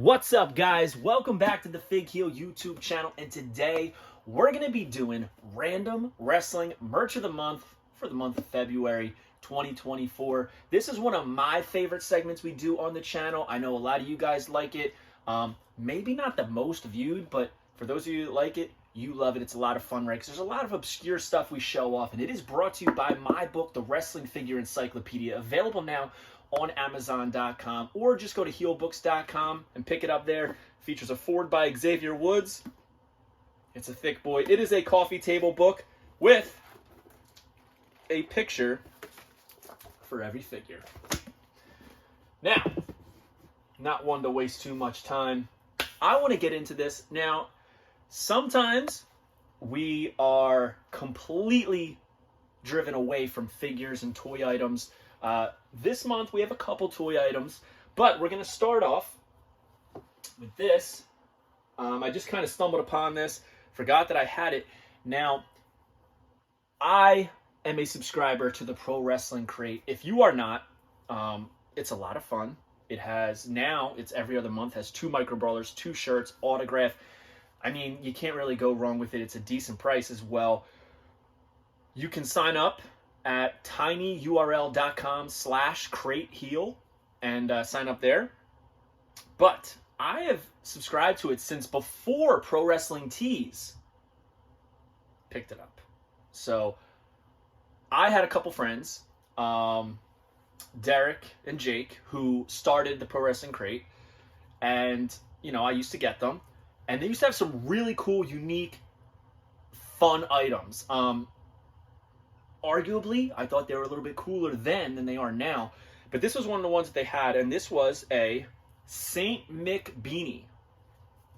What's up, guys? Welcome back to the Fig Heel YouTube channel, and today we're going to be doing random wrestling merch of the month for the month of February 2024. This is one of my favorite segments we do on the channel. I know a lot of you guys like it. Maybe not the most viewed, but for those of you that like it, you love it. It's a lot of fun, right? Because there's a lot of obscure stuff we show off, and it is brought to you by my book, The Wrestling Figure Encyclopedia, available now on Amazon.com, or just go to heelbooks.com and pick it up there. Features a foreword by Xavier Woods. It's a thick boy. It is a coffee table book with a picture for every figure. Now, not one to waste too much time, I want to get into this. Now, sometimes we are completely driven away from figures and toy items. This month we have a couple toy items, but we're going to start off with this. I just kind of stumbled upon this, forgot that I had it. Now, I am a subscriber to the Pro Wrestling Crate. If you are not, it's a lot of fun. It has, now it's every other month, has 2 micro brawlers, 2 shirts, autograph. I mean, you can't really go wrong with it. It's a decent price as well. You can sign up at tinyurl.com/crateheel and sign up there. But I have subscribed to it since before Pro Wrestling Tees picked it up. So I had a couple friends, Derek and Jake, who started the Pro Wrestling Crate, and I used to get them, and they used to have some really cool, unique, fun items. Arguably, I thought they were a little bit cooler then than they are now. But this was one of the ones that they had, and this was a Saint Mick Beanie.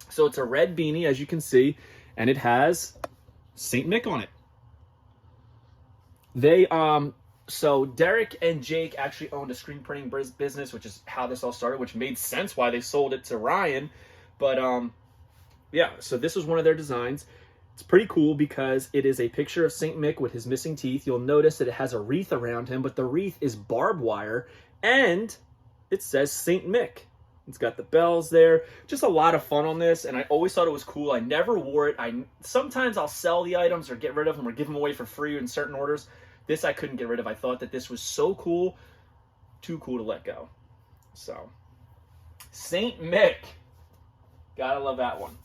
So it's a red beanie, as you can see, and it has Saint Mick on it. So Derek and Jake actually owned a screen printing business, which is how this all started, which made sense why they sold it to Ryan. But yeah, so this was one of their designs. It's pretty cool because it is a picture of St. Mick with his missing teeth. You'll notice that it has a wreath around him, but the wreath is barbed wire, and it says St. Mick. It's got the bells there. Just a lot of fun on this, and I always thought it was cool. I never wore it. Sometimes I'll sell the items or get rid of them or give them away for free in certain orders. This I couldn't get rid of. I thought that this was so cool, too cool to let go. So, St. Mick. Gotta love that one.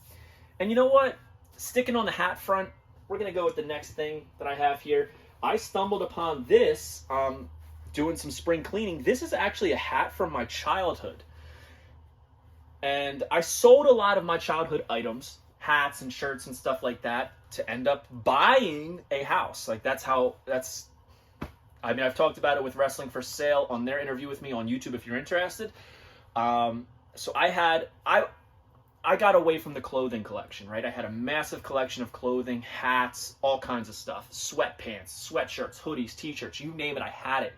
And you know what? Sticking on the hat front, we're going to go with the next thing that I have here. I stumbled upon this doing some spring cleaning. This is actually a hat from my childhood. And I sold a lot of my childhood items, hats and shirts and stuff like that, to end up buying a house. Like I've talked about it with Wrestling for Sale on their interview with me on YouTube if you're interested. So I got away from the clothing collection, right? I had a massive collection of clothing, hats, all kinds of stuff, sweatpants, sweatshirts, hoodies, t-shirts, you name it, I had it.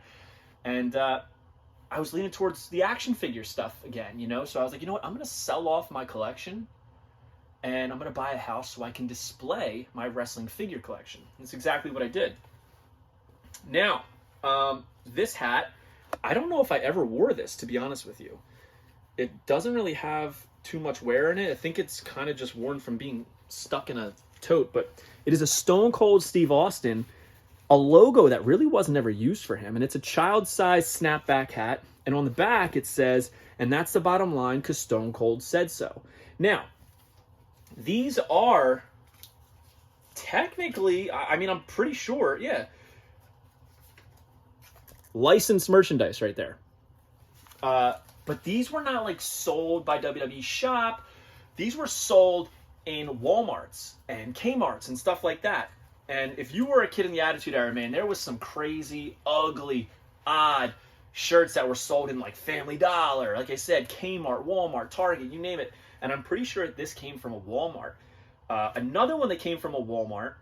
And I was leaning towards the action figure stuff again, So I was like, you know what? I'm going to sell off my collection, and I'm going to buy a house so I can display my wrestling figure collection. That's exactly what I did. Now, this hat, I don't know if I ever wore this, to be honest with you. It doesn't really have too much wear in it. I think it's kind of just worn from being stuck in a tote, but it is a Stone Cold Steve Austin, a logo that really wasn't ever used for him, and it's a child-sized snapback hat, and on the back it says, "And that's the bottom line because Stone Cold said so." Now, these are technically, I'm pretty sure, yeah, licensed merchandise right there. But these were not like sold by WWE Shop. These were sold in Walmarts and Kmarts and stuff like that. And if you were a kid in the Attitude Era, man, there was some crazy, ugly, odd shirts that were sold in like Family Dollar. Like I said, Kmart, Walmart, Target, you name it. And I'm pretty sure this came from a Walmart. Another one that came from a Walmart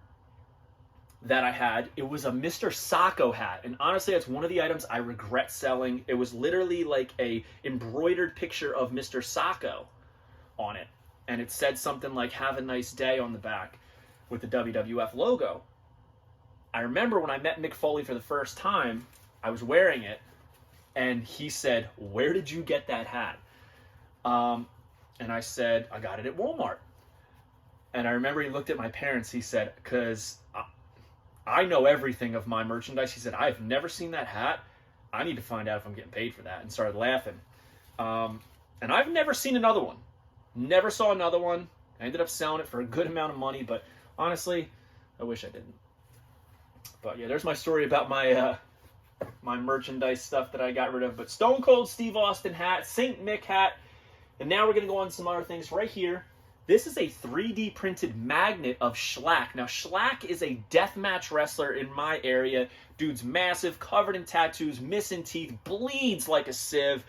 that I had, it was a Mr. Sacco hat, and honestly that's one of the items I regret selling. It was literally like a embroidered picture of Mr. Sacco on it, and it said something like "Have a nice day" on the back with the WWF logo. I remember when I met Mick Foley for the first time, I was wearing it, and he said, "Where did you get that hat?" And I said, I got it at Walmart. And I remember he looked at my parents. He said, because I know everything of my merchandise. He said, I've never seen that hat. I need to find out if I'm getting paid for that. And started laughing. And I've never seen another one. Never saw another one. I ended up selling it for a good amount of money. But honestly, I wish I didn't. But yeah, there's my story about my my merchandise stuff that I got rid of. But Stone Cold Steve Austin hat, St. Mick hat. And now we're going to go on to some other things right here. This is a 3D printed magnet of Schlack. Now, Schlack is a deathmatch wrestler in my area. Dude's massive, covered in tattoos, missing teeth, bleeds like a sieve.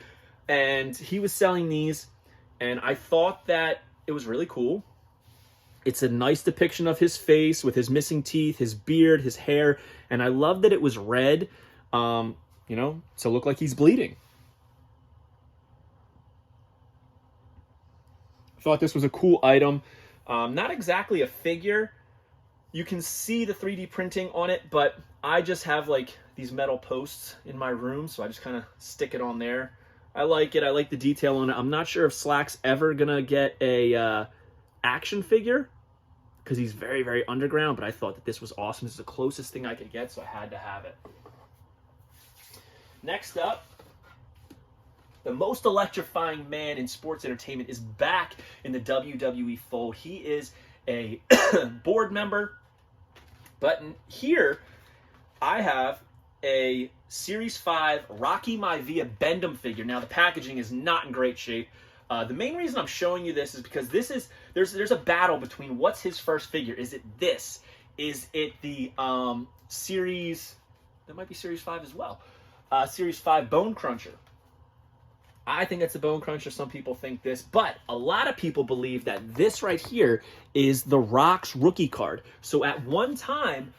And he was selling these, and I thought that it was really cool. It's a nice depiction of his face with his missing teeth, his beard, his hair, and I love that it was red, you know, to look like he's bleeding. I thought this was a cool item. Not exactly a figure. You can see the 3D printing on it, but I just have like these metal posts in my room, so I just kind of stick it on there. I like it. I like the detail on it. I'm not sure if Slack's ever gonna get a action figure because he's very, very underground, but I thought that this was awesome. This is the closest thing I could get, so I had to have it. Next up, the most electrifying man in sports entertainment is back in the WWE fold. He is a board member, but here I have a Series 5 Rocky Maivia Bend-Em figure. Now, the packaging is not in great shape. The main reason I'm showing you this is because there's a battle between what's his first figure. Is it this? Is it the Series, that might be Series 5 as well, Series 5 Bone Cruncher. I think it's a Bone Cruncher. Some people think this, but a lot of people believe that this right here is The Rock's rookie card. So at one time,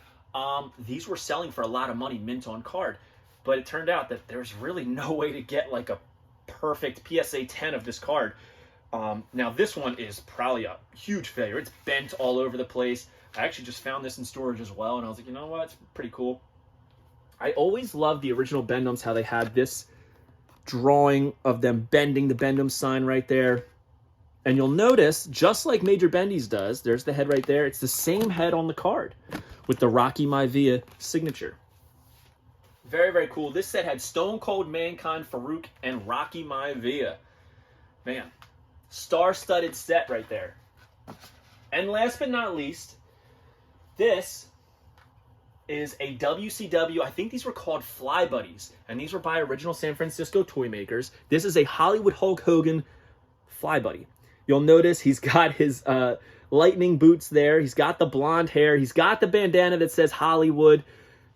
these were selling for a lot of money, mint on card. But it turned out that there's really no way to get like a perfect PSA 10 of this card. Now this one is probably a huge failure. It's bent all over the place. I actually just found this in storage as well, and I was like, you know what? It's pretty cool. I always loved the original Bend-Ems, how they had this drawing of them bending the Bend-Em sign right there. And you'll notice, just like Major Bendy's does, there's the head right there. It's the same head on the card with the Rocky Maivia signature. Very, very cool. This set had Stone Cold Mankind, Farouk, and Rocky Maivia. Man, star-studded set right there. And last but not least, this is a WCW, I think these were called Fly Buddies, and these were by original San Francisco toy makers. This is a Hollywood Hulk Hogan Fly Buddy. You'll notice he's got his lightning boots there. He's got the blonde hair. He's got the bandana that says Hollywood.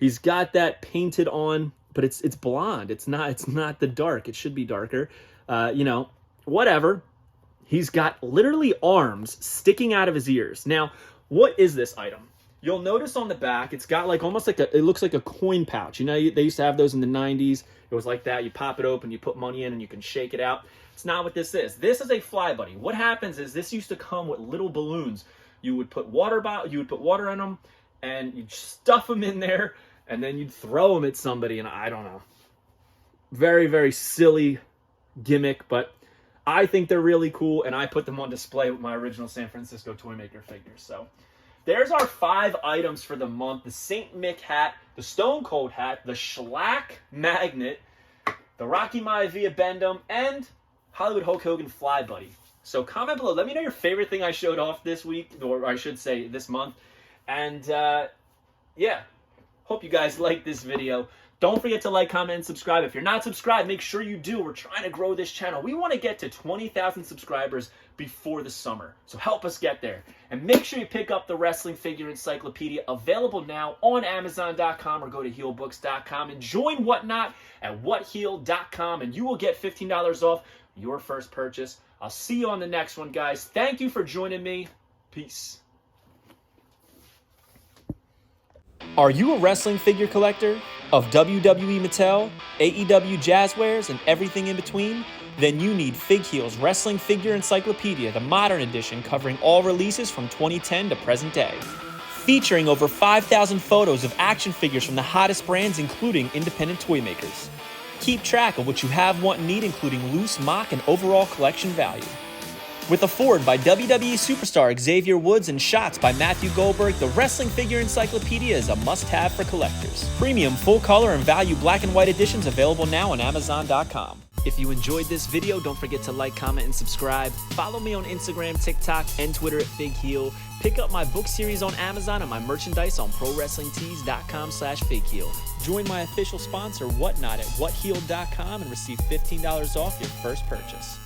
He's got that painted on, but it's blonde. It's not the dark. It should be darker. You know, whatever. He's got literally arms sticking out of his ears. Now, what is this item? You'll notice on the back, it's got like almost like it looks like a coin pouch. You know, they used to have those in the 90s. It was like that. You pop it open, you put money in, and you can shake it out. It's not what this is. This is a Fly Buddy. What happens is this used to come with little balloons. You would put water in them, and you'd stuff them in there, and then you'd throw them at somebody, and I don't know. Very, very silly gimmick, but I think they're really cool, and I put them on display with my original San Francisco toy maker figures. So there's our 5 items for the month. The St. Mick hat, the Stone Cold hat, the Schlack Magnet, the Rocky Maivia Bend-Em, and Hollywood Hulk Hogan Fly Buddy. So comment below. Let me know your favorite thing I showed off this week, or I should say this month. And yeah, hope you guys liked this video. Don't forget to like, comment, and subscribe. If you're not subscribed, make sure you do. We're trying to grow this channel. We want to get to 20,000 subscribers before the summer. So help us get there. And make sure you pick up the Wrestling Figure Encyclopedia, available now on Amazon.com, or go to HeelBooks.com and join Whatnot at WhatHeal.com, and you will get $15 off your first purchase. I'll see you on the next one, guys. Thank you for joining me. Peace. Are you a wrestling figure collector of WWE Mattel, AEW Jazzwares, and everything in between? Then you need Fig Heel's Wrestling Figure Encyclopedia, the modern edition covering all releases from 2010 to present day. Featuring over 5,000 photos of action figures from the hottest brands, including independent toy makers. Keep track of what you have, want, and need, including loose, mock, and overall collection value. With a foreword by WWE superstar Xavier Woods and shots by Matthew Goldberg, the Wrestling Figure Encyclopedia is a must-have for collectors. Premium, full-color, and value black and white editions available now on Amazon.com. If you enjoyed this video, don't forget to like, comment, and subscribe. Follow me on Instagram, TikTok, and Twitter at FigHeal. Pick up my book series on Amazon and my merchandise on ProWrestlingTees.com/FigHeal. Join my official sponsor, Whatnot, at WhatHeal.com and receive $15 off your first purchase.